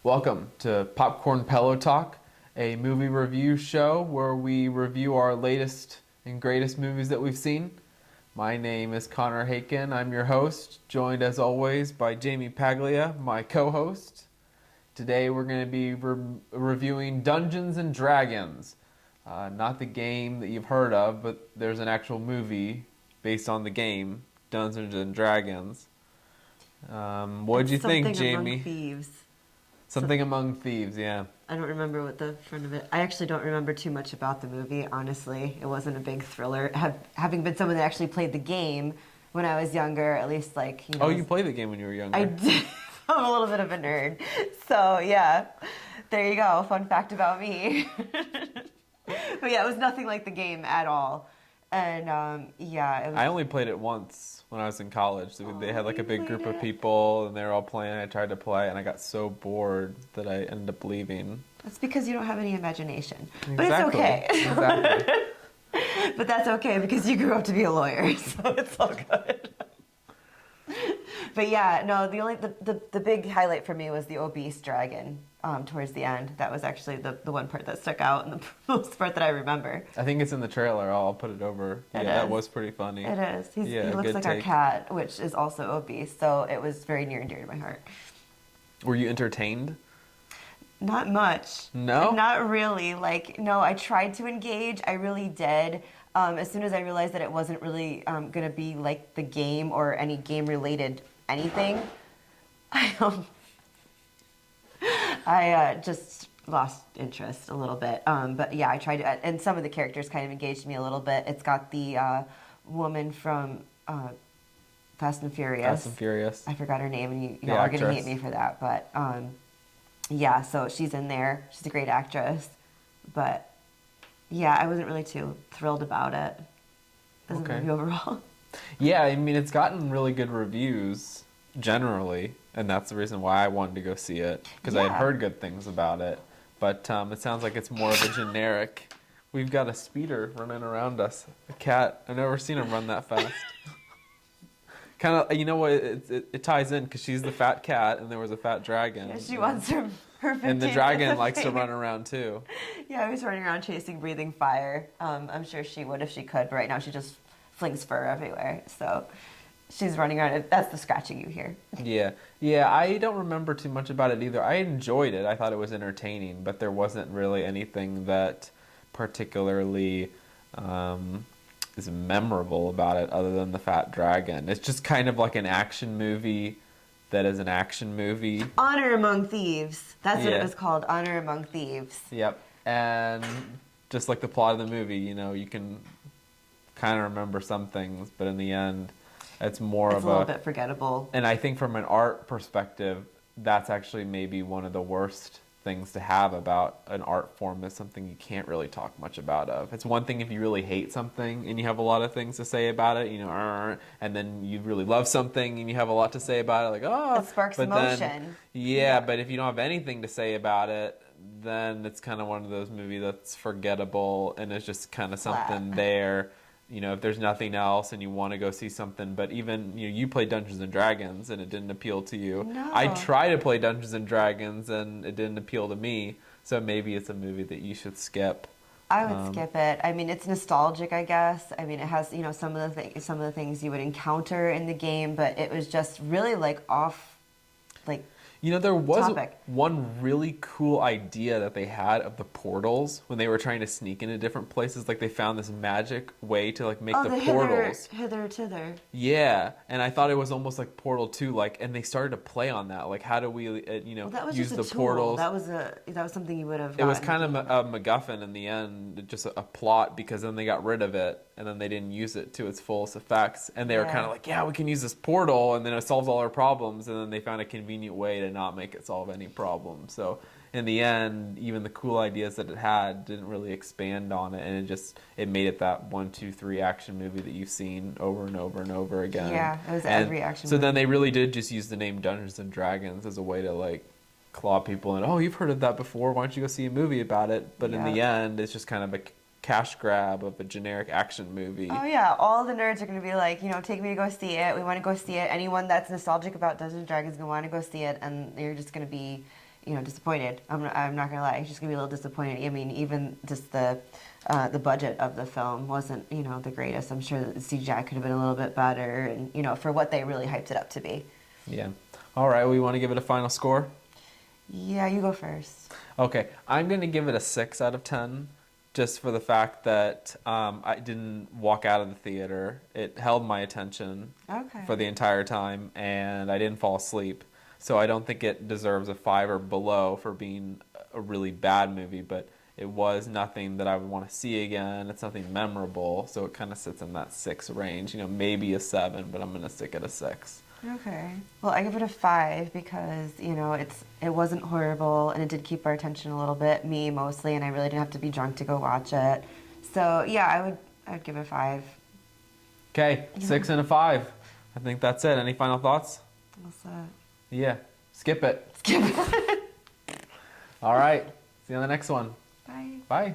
Welcome to Popcorn Pillow Talk, a movie review show where we review our latest and greatest movies that we've seen. My name is Connor Haken. I'm your host, joined as always by Jamie Paglia, my co-host. Today we're going to be reviewing Dungeons and Dragons. Not the game that you've heard of, but there's an actual movie based on the game, Dungeons and Dragons. What did you think, Jamie? Among Thieves. Something Among Thieves, yeah. I don't remember what the front of it. I actually don't remember too much about the movie, honestly. It wasn't a big thriller. Having been someone that actually played the game when I was younger, at least Oh, you played the game when you were younger. I did. I'm a little bit of a nerd. So, yeah. There you go. Fun fact about me. But yeah, it was nothing like the game at all. And yeah, it was... I only played it once when I was in college. They had like a big group of people and they were all playing. I tried to play and I got so bored that I ended up leaving. That's because you don't have any imagination. Exactly. But it's okay. Exactly. But that's okay because you grew up to be a lawyer, so it's all good. But yeah, no, the big highlight for me was the obese dragon towards the end. That was actually the one part that stuck out and the most part that I remember. I think it's in the trailer. I'll put it over. That was pretty funny. It is. He looks like our cat, which is also obese, so it was very near and dear to my heart. Were you entertained? Not much. No? Not really. No, I tried to engage. I really did. As soon as I realized that it wasn't really going to be like the game or any game-related anything, I just lost interest a little bit. But yeah, I tried to, and some of the characters kind of engaged me a little bit. It's got the woman from Fast and Furious. Fast and Furious. I forgot her name, and you are going to hate me for that. But yeah, so she's in there. She's a great actress. But yeah, I wasn't really too thrilled about it as a movie overall. Yeah, I mean, it's gotten really good reviews generally, and that's the reason why I wanted to go see it, because I had heard good things about it. But it sounds like it's more of a generic. We've got a speeder running around us, a cat. I've never seen him run that fast. Kind of, you know what? It ties in because she's the fat cat, and there was a fat dragon. Yeah, she wants her 15 and the dragon likes to run around too. Yeah, he was running around chasing, breathing fire. I'm sure she would if she could, but right now she just flings fur everywhere. So she's running around. That's the scratching you hear. Yeah. I don't remember too much about it either. I enjoyed it. I thought it was entertaining, but there wasn't really anything that particularly is memorable about it other than the fat dragon. It's just kind of like an action movie that is an action movie. Honor Among Thieves. That's what it was called, Honor Among Thieves. Yep. And just like the plot of the movie, you can kind of remember some things, but in the end, it's more of a little bit forgettable. And I think from an art perspective, that's actually maybe one of the worst things to have about an art form, is something you can't really talk much about of. It's one thing if you really hate something and you have a lot of things to say about it, and then you really love something and you have a lot to say about it, it sparks emotion. But if you don't have anything to say about it, then it's kind of one of those movies that's forgettable and it's just kind of something there. If there's nothing else and you want to go see something, but even, you play Dungeons and Dragons and it didn't appeal to you. No. I tried to play Dungeons and Dragons and it didn't appeal to me, so maybe it's a movie that you should skip. I would skip it. I mean, it's nostalgic, I guess. I mean, it has, some of the things you would encounter in the game, but it was just really off, there was topic. One really cool idea that they had of the portals when they were trying to sneak into different places. Like they found this magic way to make the portals. Hither, tither. Yeah, and I thought it was almost like Portal 2, and they started to play on that. How do we, that was use just the a tool. portals? That was something you would have. It was kind of a MacGuffin in the end, just a plot, because then they got rid of it and then they didn't use it to its fullest effects. And they were kind of we can use this portal and then it solves all our problems. And then they found a convenient way to not make it solve any problem. So in the end, even the cool ideas that it had didn't really expand on it, and it made it that 1, 2, 3 action movie that you've seen over and over and over again. Yeah, it was every action movie. So then they really did just use the name Dungeons and Dragons as a way to claw people in. Oh, you've heard of that before. Why don't you go see a movie about it? But in the end, it's just kind of a cash grab of a generic action movie. Oh yeah, all the nerds are going to be like, take me to go see it. We want to go see it. Anyone that's nostalgic about Dungeons and Dragons is going to want to go see it, and you're just going to be, disappointed. I'm not gonna lie. She's gonna be a little disappointed. I mean, even just the budget of the film wasn't the greatest. I'm sure that the CGI could have been a little bit better, and for what they really hyped it up to be. Yeah. All right. We want to give it a final score. Yeah, you go first. Okay, I'm going to give it a 6 out of 10 just for the fact that I didn't walk out of the theater. It held my attention Okay. for the entire time, and I didn't fall asleep. So I don't think it deserves a 5 or below for being a really bad movie, but it was nothing that I would want to see again. It's nothing memorable, so it kind of sits in that 6 range. Maybe a 7, but I'm going to stick at a 6. Okay. Well, I give it a 5 because it wasn't horrible and it did keep our attention a little bit, me mostly, and I really didn't have to be drunk to go watch it. So yeah, I'd give it a 5. Okay, 6 and a 5. I think that's it. Any final thoughts? What's that? Yeah. Skip it. Skip it. All right. See you on the next one. Bye. Bye.